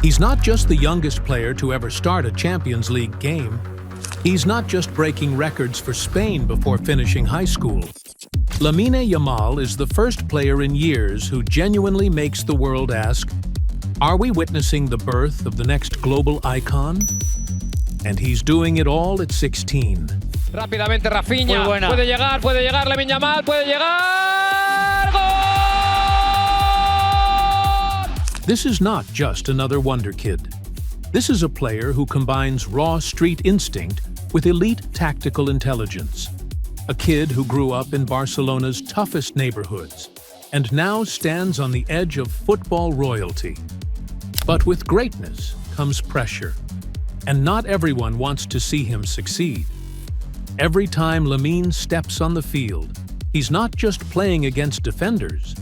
He's not just the youngest player to ever start a Champions League game. He's not just breaking records for Spain before finishing high school. Lamine Yamal is the first player in years who genuinely makes the world ask, are we witnessing the birth of the next global icon? And he's doing it all at 16. Rápidamente Rafinha, puede llegar Lamine Yamal, puede llegar, ¡gol! This is not just another wonder kid. This is a player who combines raw street instinct with elite tactical intelligence. A kid who grew up in Barcelona's toughest neighborhoods and now stands on the edge of football royalty. But with greatness comes pressure, and not everyone wants to see him succeed. Every time Lamine steps on the field, he's not just playing against defenders.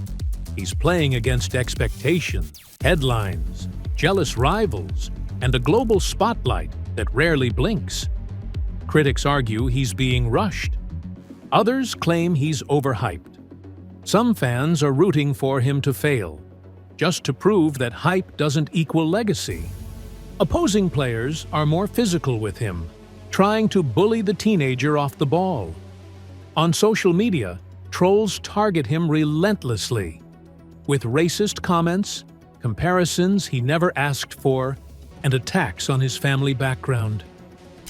He's playing against expectations, headlines, jealous rivals, and a global spotlight that rarely blinks. Critics argue he's being rushed. Others claim he's overhyped. Some fans are rooting for him to fail, just to prove that hype doesn't equal legacy. Opposing players are more physical with him, trying to bully the teenager off the ball. On social media, trolls target him relentlessly, with racist comments, comparisons he never asked for, and attacks on his family background.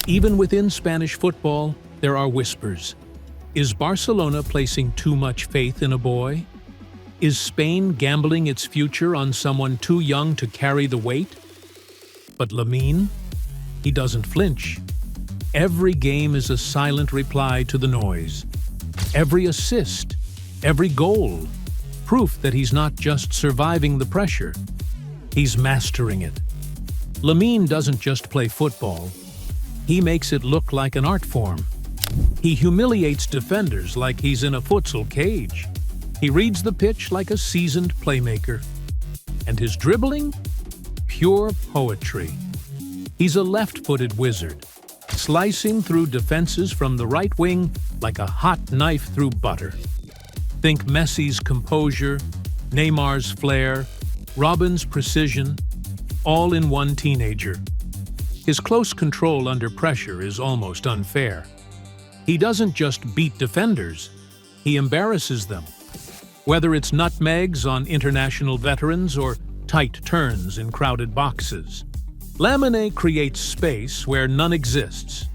Even within Spanish football, there are whispers. Is Barcelona placing too much faith in a boy? Is Spain gambling its future on someone too young to carry the weight? But Lamine? He doesn't flinch. Every game is a silent reply to the noise. Every assist, every goal, proof that he's not just surviving the pressure, he's mastering it. Lamine doesn't just play football. He makes it look like an art form. He humiliates defenders like he's in a futsal cage. He reads the pitch like a seasoned playmaker. And his dribbling? Pure poetry. He's a left-footed wizard, slicing through defenses from the right wing like a hot knife through butter. Think Messi's composure, Neymar's flair, Robben's precision, all in one teenager. His close control under pressure is almost unfair. He doesn't just beat defenders, he embarrasses them. Whether it's nutmegs on international veterans or tight turns in crowded boxes, Lamine creates space where none exists.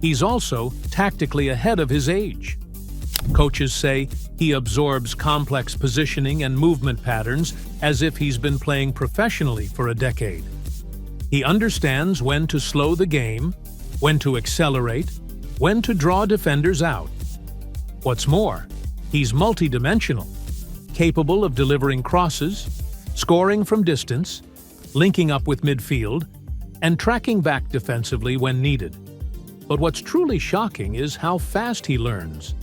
He's also tactically ahead of his age. Coaches say he absorbs complex positioning and movement patterns as if he's been playing professionally for a decade. He understands when to slow the game, when to accelerate, when to draw defenders out. What's more, he's multidimensional, capable of delivering crosses, scoring from distance, linking up with midfield, and tracking back defensively when needed. But what's truly shocking is how fast he learns.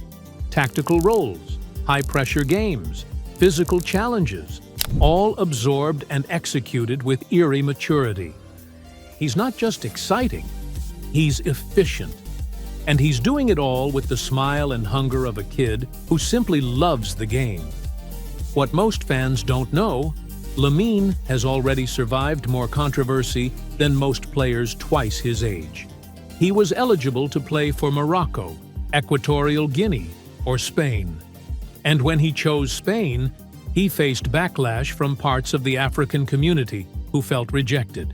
Tactical roles, high-pressure games, physical challenges, all absorbed and executed with eerie maturity. He's not just exciting, he's efficient. And he's doing it all with the smile and hunger of a kid who simply loves the game. What most fans don't know, Lamine has already survived more controversy than most players twice his age. He was eligible to play for Morocco, Equatorial Guinea, or Spain. And when he chose Spain, he faced backlash from parts of the African community who felt rejected.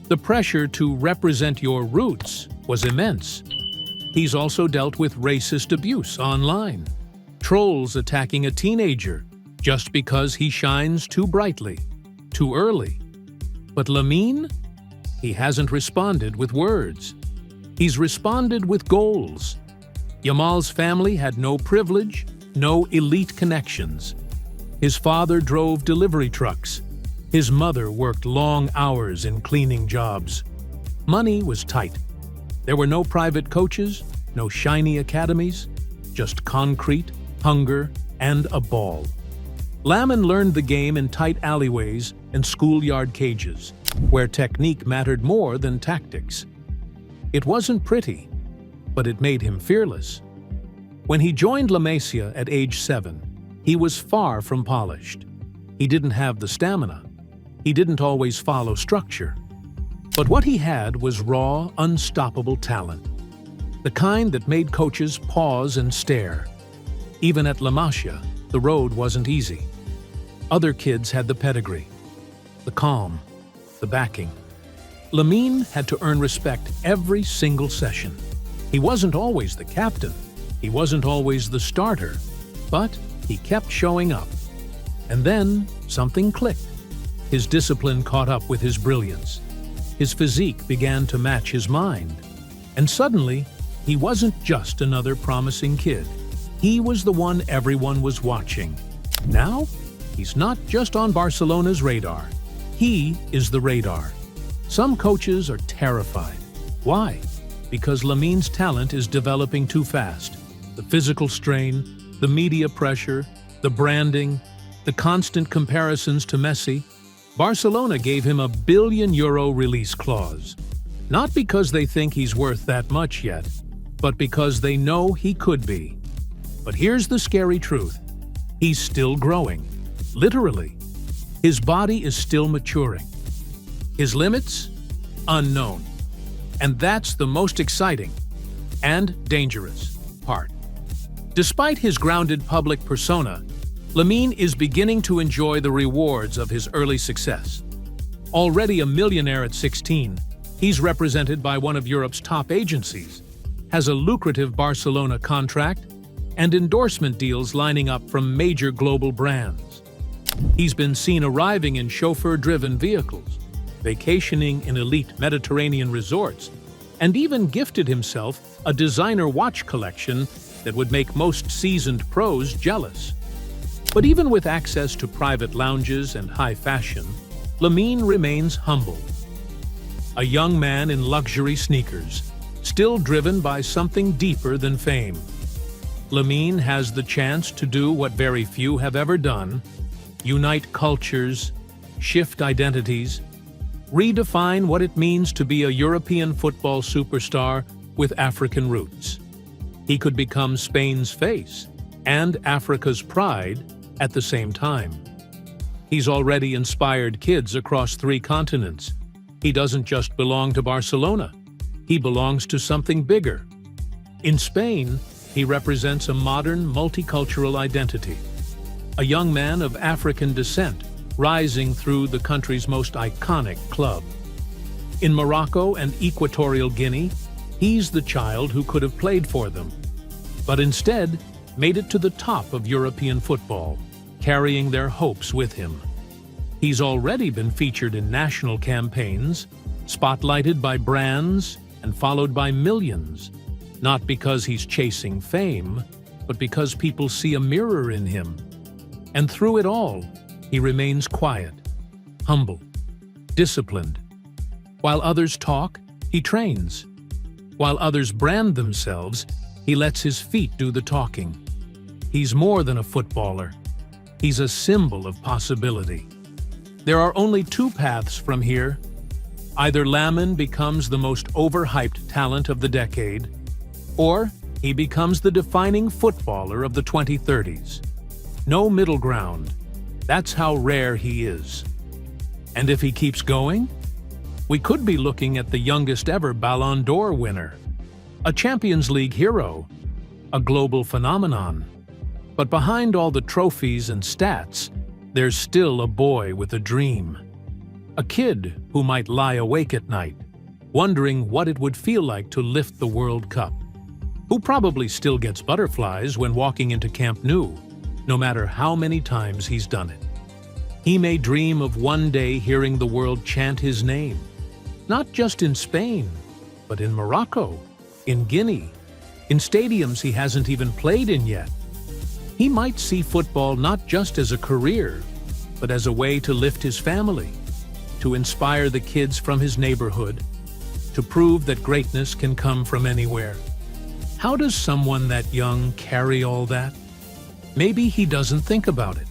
The pressure to represent your roots was immense. He's also dealt with racist abuse online, trolls attacking a teenager just because he shines too brightly, too early. But Lamine? He hasn't responded with words. He's responded with goals. Yamal's family had no privilege, no elite connections. His father drove delivery trucks. His mother worked long hours in cleaning jobs. Money was tight. There were no private coaches, no shiny academies, just concrete, hunger, and a ball. Lamine learned the game in tight alleyways and schoolyard cages, where technique mattered more than tactics. It wasn't pretty, but it made him fearless. When he joined La Masia at age 7, he was far from polished. He didn't have the stamina. He didn't always follow structure. But what he had was raw, unstoppable talent. The kind that made coaches pause and stare. Even at La Masia, the road wasn't easy. Other kids had the pedigree, the calm, the backing. Lamine had to earn respect every single session. He wasn't always the captain. He wasn't always the starter. But he kept showing up. And then something clicked. His discipline caught up with his brilliance. His physique began to match his mind. And suddenly, he wasn't just another promising kid. He was the one everyone was watching. Now, he's not just on Barcelona's radar. He is the radar. Some coaches are terrified. Why? Because Lamine's talent is developing too fast. The physical strain, the media pressure, the branding, the constant comparisons to Messi. Barcelona gave him a €1 billion release clause. Not because they think he's worth that much yet, but because they know he could be. But here's the scary truth. He's still growing. Literally. His body is still maturing. His limits? Unknown. And that's the most exciting and dangerous part. Despite his grounded public persona, Lamine is beginning to enjoy the rewards of his early success. Already a millionaire at 16, he's represented by one of Europe's top agencies, has a lucrative Barcelona contract, and endorsement deals lining up from major global brands. He's been seen arriving in chauffeur-driven vehicles, vacationing in elite Mediterranean resorts, and even gifted himself a designer watch collection that would make most seasoned pros jealous. But even with access to private lounges and high fashion, Lamine remains humble. A young man in luxury sneakers, still driven by something deeper than fame. Lamine has the chance to do what very few have ever done: unite cultures, shift identities, redefine what it means to be a European football superstar with African roots. He could become Spain's face and Africa's pride at the same time. He's already inspired kids across 3 continents. He doesn't just belong to Barcelona. He belongs to something bigger. In Spain, he represents a modern, multicultural identity. A young man of African descent, rising through the country's most iconic club. In Morocco and Equatorial Guinea, he's the child who could have played for them, but instead made it to the top of European football, carrying their hopes with him. He's already been featured in national campaigns, spotlighted by brands, and followed by millions, not because he's chasing fame, but because people see a mirror in him. And through it all, he remains quiet, humble, disciplined. While others talk, he trains. While others brand themselves, he lets his feet do the talking. He's more than a footballer. He's a symbol of possibility. There are only 2 paths from here. Either Lamine becomes the most overhyped talent of the decade, or he becomes the defining footballer of the 2030s. No middle ground. That's how rare he is. And if he keeps going, we could be looking at the youngest ever Ballon d'Or winner, a Champions League hero, a global phenomenon. But behind all the trophies and stats, there's still a boy with a dream. A kid who might lie awake at night, wondering what it would feel like to lift the World Cup. Who probably still gets butterflies when walking into Camp Nou, no matter how many times he's done it. He may dream of one day hearing the world chant his name, not just in Spain, but in Morocco, in Guinea, in stadiums he hasn't even played in yet. He might see football not just as a career, but as a way to lift his family, to inspire the kids from his neighborhood, to prove that greatness can come from anywhere. How does someone that young carry all that? Maybe he doesn't think about it.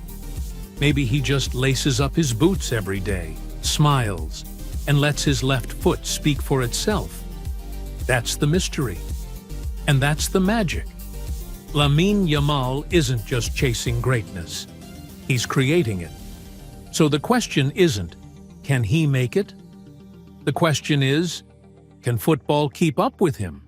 Maybe he just laces up his boots every day, smiles, and lets his left foot speak for itself. That's the mystery. And that's the magic. Lamine Yamal isn't just chasing greatness. He's creating it. So the question isn't, Can he make it? The question is, can football keep up with him?